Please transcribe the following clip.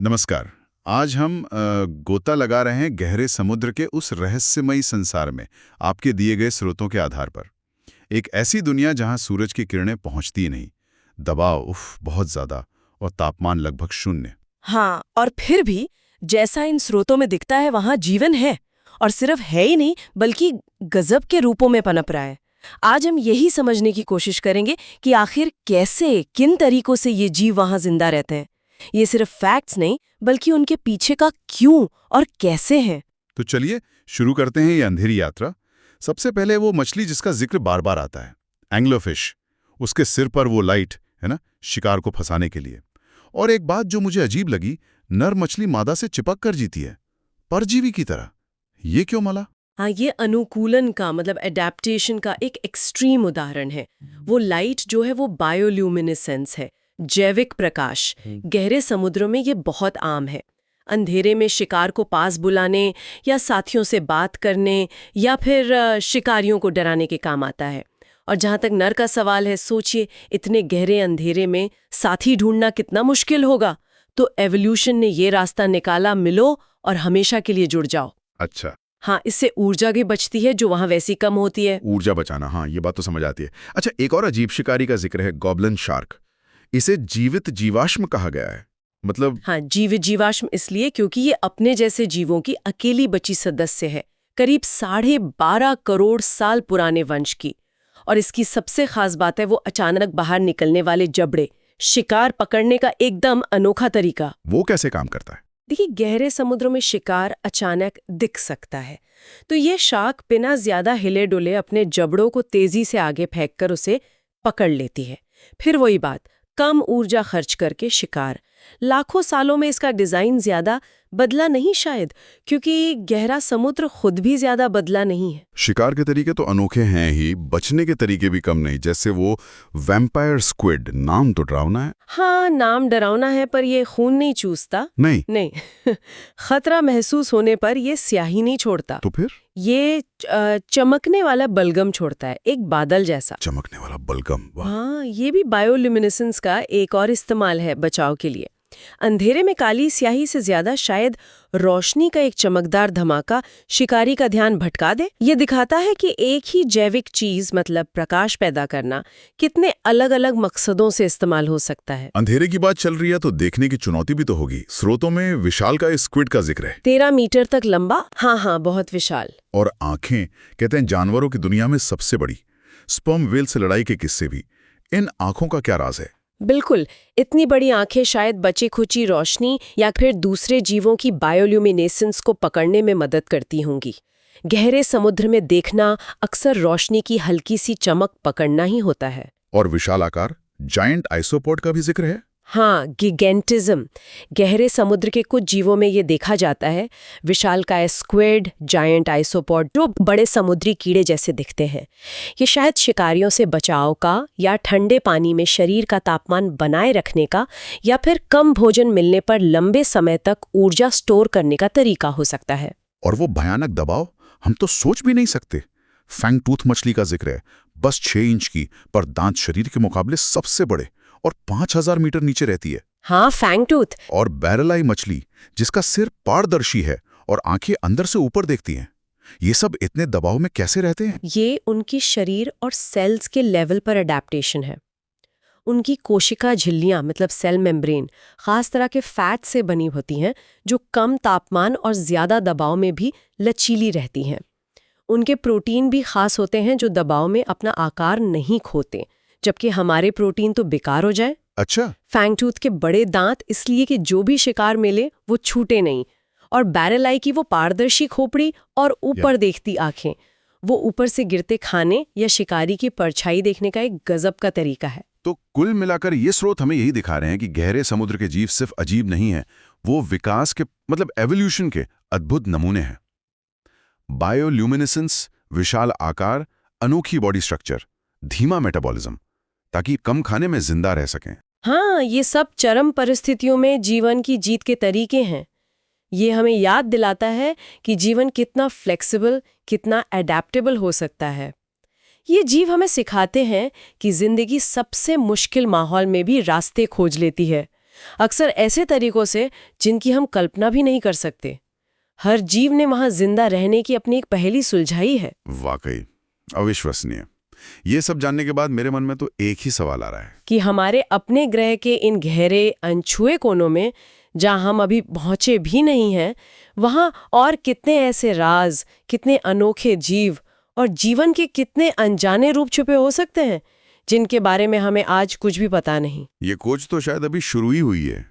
नमस्कार। आज हम गोता लगा रहे हैं गहरे समुद्र के उस रहस्यमयी संसार में, आपके दिए गए स्रोतों के आधार पर। एक ऐसी दुनिया जहां सूरज की किरणें पहुंचती ही नहीं, दबाव बहुत ज्यादा, और तापमान लगभग शून्य। हाँ, और फिर भी जैसा इन स्रोतों में दिखता है वहां जीवन है, और सिर्फ है ही नहीं बल्कि गजब के रूपों में पनप रहा है। आज हम यही समझने की कोशिश करेंगे कि आखिर कैसे, किन तरीकों से ये जीव वहां जिंदा रहते हैं। ये सिर्फ फैक्ट्स नहीं बल्कि उनके पीछे का क्यों और कैसे है। तो चलिए शुरू करते हैं ये अंधेरी यात्रा। सबसे पहले वो मछली जिसका जिक्र बार बार आता है, एंग्लोफिश। उसके सिर पर वो लाइट है ना, शिकार को फंसाने के लिए। और एक बात जो मुझे अजीब लगी, नर मछली मादा से चिपक कर जीती है, परजीवी की तरह। ये क्यों मला? हाँ, ये अनुकूलन का मतलब एडेप्टेशन का एक एक्सट्रीम उदाहरण है। वो लाइट जो है वो बायोल्यूमिनेसेंस है, जैविक प्रकाश। गहरे समुद्रों में ये बहुत आम है। अंधेरे में शिकार को पास बुलाने या साथियों से बात करने या फिर शिकारियों को डराने के काम आता है। और जहाँ तक नर का सवाल है, सोचिए इतने गहरे अंधेरे में साथी ढूंढना कितना मुश्किल होगा। तो एवोल्यूशन ने ये रास्ता निकाला, मिलो और हमेशा के लिए जुड़ जाओ। अच्छा। हाँ, इससे ऊर्जा भी बचती है जो वहाँ वैसी कम होती है। ऊर्जा बचाना, हाँ, ये बात तो समझ आती है। अच्छा, एक और अजीब शिकारी का जिक्र है, गॉबलिन शार्क। इसे जीवित जीवाश्म कहा गया है। मतलब हाँ, जीवित जीवाश्म इसलिए क्योंकि ये अपने जैसे जीवों की अकेली बची सदस्य है, करीब 12.5 करोड़ साल पुराने वंश की। और इसकी सबसे खास बात है वो अचानक बाहर निकलने वाले जबड़े, शिकार पकड़ने का एकदम अनोखा तरीका। वो कैसे काम करता है? देखिए, गहरे समुद्रों में शिकार अचानक दिख सकता है, तो ये शार्क बिना ज्यादा हिले डुले अपने जबड़ों को तेजी से आगे फेंककर उसे पकड़ लेती है। फिर वही बात, कम ऊर्जा खर्च करके शिकार। लाखों सालों में इसका डिजाइन ज्यादा बदला नहीं शायद, क्योंकि गहरा समुद्र खुद भी ज्यादा बदला नहीं है। शिकार के तरीके तो अनोखे हैं ही, बचने के तरीके भी कम नहीं। जैसे वो वैम्पायर स्क्विड, नाम तो डरावना है। हाँ, नाम डरावना है, पर ये खून नहीं चूसता। नहीं नहीं खतरा महसूस होने पर ये स्याही नहीं छोड़ता। तो फिर? ये चमकने वाला बलगम छोड़ता है, एक बादल जैसा। चमकने वाला बलगम, वाह। हाँ, ये भी बायोल्यूमिनेसेंस का एक और इस्तेमाल है बचाव के लिए। अंधेरे में काली स्याही से ज्यादा शायद रोशनी का एक चमकदार धमाका शिकारी का ध्यान भटका दे। ये दिखाता है कि एक ही जैविक चीज, मतलब प्रकाश पैदा करना, कितने अलग अलग मकसदों से इस्तेमाल हो सकता है। अंधेरे की बात चल रही है तो देखने की चुनौती भी तो होगी। स्रोतों में विशाल का स्क्विड का जिक्र है, 13 मीटर तक लंबा। हाँ, बहुत विशाल। और आंखें, कहते हैं जानवरों की दुनिया में सबसे बड़ी। स्पर्म वेल से लड़ाई के किस्से भी। इन आंखों का क्या राज है? बिल्कुल, इतनी बड़ी आंखें शायद बचे खुची रोशनी या फिर दूसरे जीवों की बायोल्यूमिनेसेंस को पकड़ने में मदद करती होंगी। गहरे समुद्र में देखना अक्सर रोशनी की हल्की सी चमक पकड़ना ही होता है। और विशाल आकार, जायंट आइसोपॉड का भी जिक्र है। हाँ, गिगेंटिज्म। गहरे समुद्र के कुछ जीवों में ये देखा जाता है। विशालकाय स्क्विड, जायंट आइसोपॉड, जो बड़े समुद्री कीड़े जैसे दिखते हैं। ये शायद शिकारियों से बचाव का, या ठंडे पानी में शरीर का तापमान बनाए रखने का, या फिर कम भोजन मिलने पर लंबे समय तक ऊर्जा स्टोर करने का तरीका हो सकता है। और वो भयानक दबाव, हम तो सोच भी नहीं सकते। फैंग टूथ मछली का जिक्र है, बस 6 इंच की, पर दांत शरीर के मुकाबले सबसे बड़े, और 5000 मीटर नीचे रहती है। हाँ, फैंग टूथ। और बैरल आई मछली, जिसका सिर पारदर्शी है और आंखें अंदर से ऊपर देखती हैं। ये सब इतने दबाव में कैसे रहते हैं? ये उनकी शरीर और सेल्स के लेवल पर अडेप्टेशन है। उनकी कोशिका झिल्लियां, मतलब सेल मेम्ब्रेन, खास तरह के फैट से बनी होती हैं, जो कम तापमान और ज्यादा दबाव में भी लचीली रहती हैं। उनके प्रोटीन भी खास होते हैं जो दबाव में अपना आकार नहीं खोते, जबकि हमारे प्रोटीन तो बेकार हो जाए। अच्छा। फैंग टूथ के बड़े दांत इसलिए कि जो भी शिकार मिले वो छूटे नहीं। और बैरल आई की वो पारदर्शी खोपड़ी और ऊपर देखती आंखें, वो ऊपर से गिरते खाने या शिकारी की परछाई देखने का एक गजब का तरीका है। तो कुल मिलाकर ये स्रोत हमें यही दिखा रहे हैं कि गहरे समुद्र के जीव सिर्फ अजीब नहीं हैं, वो विकास के, मतलब एवोल्यूशन के अद्भुत नमूने हैं। बायोल्यूमिनेसेंस, विशाल आकार, अनोखी बॉडी स्ट्रक्चर, धीमा मेटाबॉलिज्म, ताकि कम खाने में जिंदा रह सकें। हाँ, ये सब चरम परिस्थितियों में जीवन की जीत के तरीके हैं। ये हमें याद दिलाता है कि जीवन कितना फ्लेक्सिबल, कितना एडेप्टेबल हो सकता है। ये जीव हमें सिखाते हैं कि जिंदगी सबसे मुश्किल माहौल में भी रास्ते खोज लेती है। अक्सर ऐसे तरीकों से जिनकी हम कल्पना भी नहीं कर सकते। हर जीव ने वहां जिंदा रहने की अपनी एक पहेली सुलझाई है। वाकई अविश्वसनीय। ये सब जानने के बाद मेरे मन में तो एक ही सवाल आ रहा है कि हमारे अपने ग्रह के इन गहरे अनछुए कोनों में, जहां हम अभी पहुंचे भी नहीं हैं, वहां और कितने ऐसे राज, कितने अनोखे जीव और जीवन के कितने अनजाने रूप छुपे हो सकते हैं जिनके बारे में हमें आज कुछ भी पता नहीं। ये खोज तो शायद अभी शुरू ही हुई है।